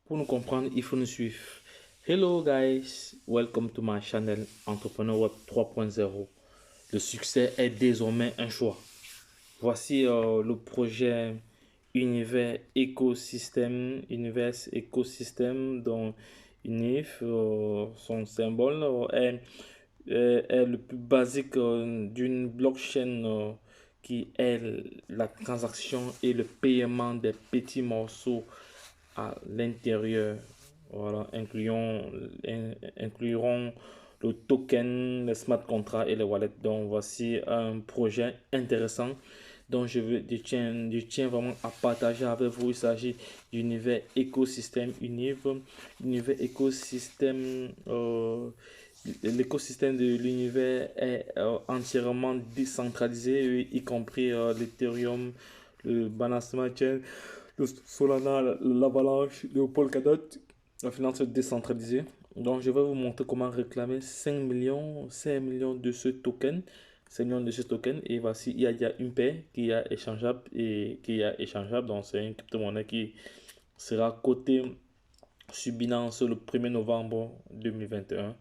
Pour nous comprendre, il faut nous suivre. Hello guys, welcome to my channel Entrepreneur Web 3.0. Le succès est désormais un choix. Voici le projet Univers écosystème dont Unif, son symbole est le plus basique d'une blockchain qui est la transaction et le paiement des petits morceaux à l'intérieur. Voilà, incluront le token, les smart contracts et les wallets. Donc voici un projet intéressant dont je tiens vraiment à partager avec vous. Il s'agit d'univers écosystème univers écosystème. L'écosystème de l'univers est entièrement décentralisé, y compris l'Ethereum, le Binance Smart Chain, le Solana, l'Avalanche, le Polkadot, la finance décentralisée. Donc, je vais vous montrer comment réclamer 5 millions de ce token. 5 millions de ce token. Et voici, il y a une paire qui est échangeable et qui est échangeable. Donc, c'est une crypto-monnaie qui sera cotée sur Binance le 1er novembre 2021.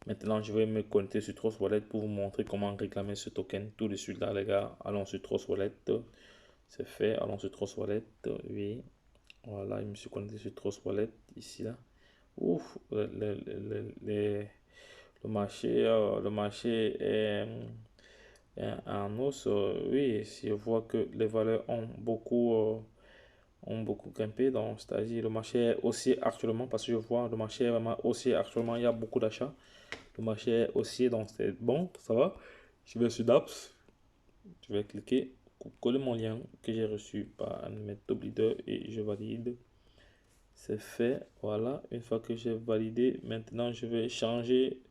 Maintenant, je vais me connecter sur Trust Wallet pour vous montrer comment réclamer ce token tout de suite là, les gars. Allons sur Trust Wallet. C'est fait. Allons sur Trust Wallet. Oui. Voilà, je me suis connecté sur Trust Wallet ici là. Ouf, le marché est en hausse. Oui, si je vois que les valeurs ont beaucoup grimpé. Donc, c'est-à-dire le marché est haussier actuellement parce que je vois le marché est vraiment haussier actuellement. Il y a beaucoup d'achats. Le marché est haussier, donc c'est bon, ça va. Je vais sur DAPS. Je vais cliquer, coller mon lien que j'ai reçu par mes top leader et je valide. C'est fait. Voilà. Une fois que j'ai validé, maintenant je vais changer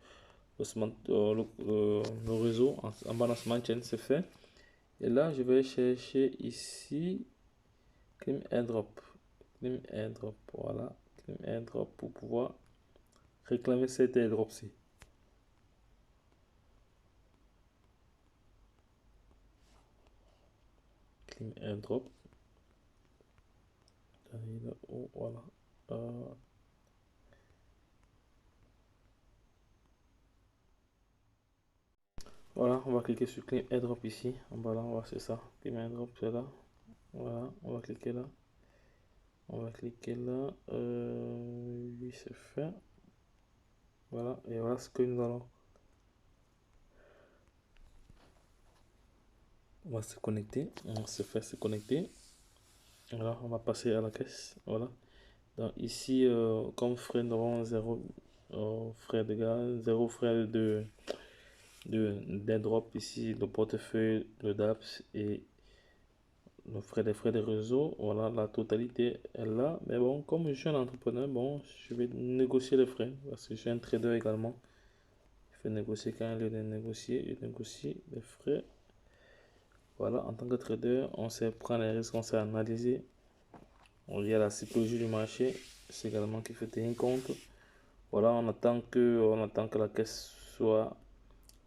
le réseau en bas dans Smart Chain. C'est fait. Et là, je vais chercher ici Claim Airdrop. Claim Airdrop. Voilà. Claim Airdrop pour pouvoir réclamer cet airdrop-ci. Claim Airdrop. Oh, voilà. Euh, voilà, on va cliquer sur Claim Airdrop ici. En bas là, on va c'est ça. Claim Airdrop, c'est là. Voilà, on va cliquer là. On va cliquer là. Oui, c'est fait. Voilà, et voilà ce que nous allons. On va se connecter. On se fait se connecter. Voilà, on va passer à la caisse. Voilà. Donc ici, comme frais, nous avons zéro frais de gaz, zéro frais d'airdrop ici, le portefeuille, le DAPS et les frais de réseau. Voilà, la totalité est là. Mais bon, comme je suis un entrepreneur, bon, je vais négocier les frais parce que je suis un trader également. Il faut négocier quand il est négocier, je négocie les frais. Voilà, en tant que trader, on sait prendre les risques, on sait analyser. Il y a la psychologie du marché, c'est également qu'il faut tenir compte. Voilà, on attend que la caisse soit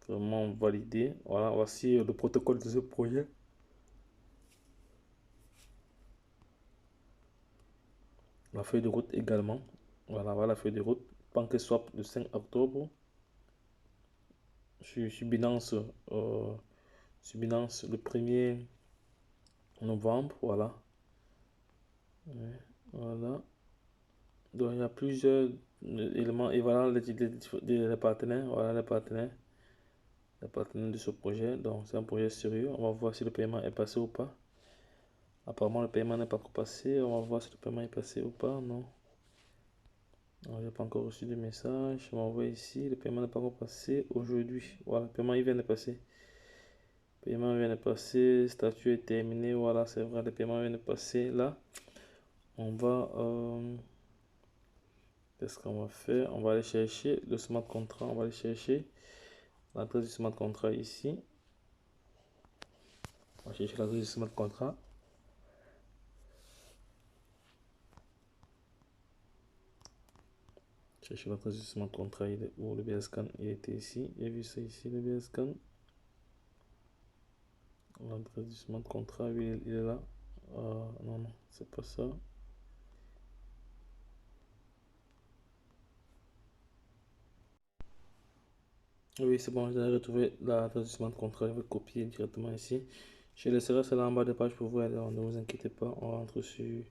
vraiment validée. Voilà, voici le protocole de ce projet. La feuille de route également. Voilà la feuille de route. Banque Swap le 5 octobre. Sur Binance, sur Binance le 1er novembre. Voilà. Ouais, voilà. Donc il y a plusieurs éléments. Et voilà les partenaires. Voilà les partenaires de ce projet. Donc c'est un projet sérieux. On va voir si le paiement est passé ou pas. Apparemment le paiement n'est pas encore passé. On va voir si le paiement est passé ou pas. Non. Non, j'ai pas encore reçu de message. On m'envoie ici. Le paiement n'est pas encore passé aujourd'hui. Voilà, le paiement il vient de passer. Le paiement vient de passer. Statut est terminé. Voilà, c'est vrai. Le paiement vient de passer. Là, on va. Qu'est-ce qu'on va faire? On va aller chercher le smart contract. On va aller chercher l'adresse du smart contract ici. On va chercher l'adresse du smart contract. Chercher l'adresse du smart contract. Il est où? Le BSCAN, il était ici. J'ai vu ça ici, le BSCAN. L'adresse du smart contract, il est là. Non, non, c'est pas ça. Oui, c'est bon, j'ai retrouvé la traduction de contrat, je vais copier directement ici. Je laisserai cela en bas de page pour vous, alors ne vous inquiétez pas, on rentre sur,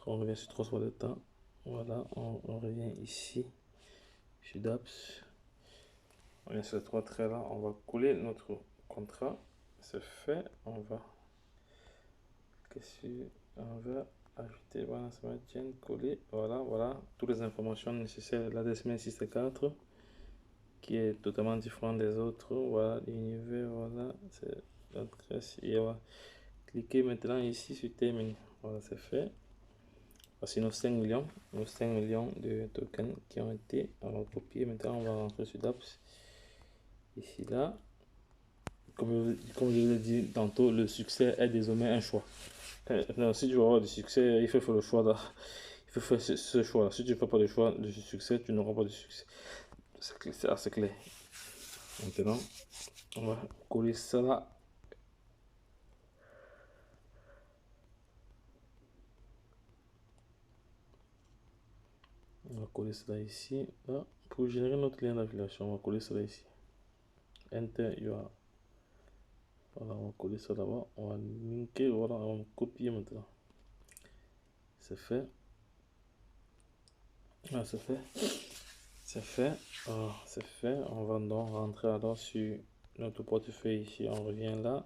on revient sur 3 fois de temps. Voilà, on revient ici, sur DAPS. On vient sur les 3 traits là, on va coller notre contrat, c'est fait, on va ajouter, voilà, ça va être coller, voilà, toutes les informations nécessaires, l'adresse mail 604 qui est totalement différent des autres, voilà, l'univers, voilà, c'est l'adresse, et on va cliquer maintenant ici sur terminer, voilà, c'est fait. Voici nos 5 millions de tokens qui ont été, on va copier, maintenant on va rentrer sur DApps, ici là, comme je vous l'ai dit tantôt, le succès est désormais un choix. Non, si tu veux avoir du succès, il faut faire le choix là. Il faut faire ce choix. Si tu ne fais pas le choix de succès, tu n'auras pas de succès. C'est assez clair. Maintenant, on va coller ça là. On va coller cela ici. Là. Pour générer notre lien d'affiliation, on va coller cela ici. Enter URL. Voilà, on va coller ça là-bas. On va linker. Voilà, on va copier maintenant. C'est fait. Ah, c'est fait. C'est fait. Ah, c'est fait. On va donc rentrer alors sur notre portefeuille ici. On revient là.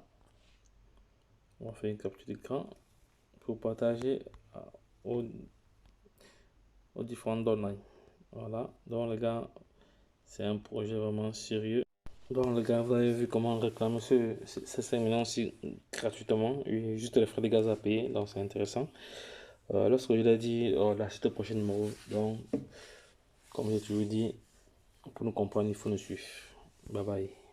On va faire une capture d'écran pour partager aux, aux différentes données. Voilà. Donc les gars, c'est un projet vraiment sérieux. Donc les gars, vous avez vu comment réclamer ces 5 millions aussi gratuitement, juste les frais de gaz à payer, donc c'est intéressant. Lorsque je l'ai dit, la suite au prochain numéro, donc comme j'ai toujours dit, pour nous comprendre, il faut nous suivre. Bye bye.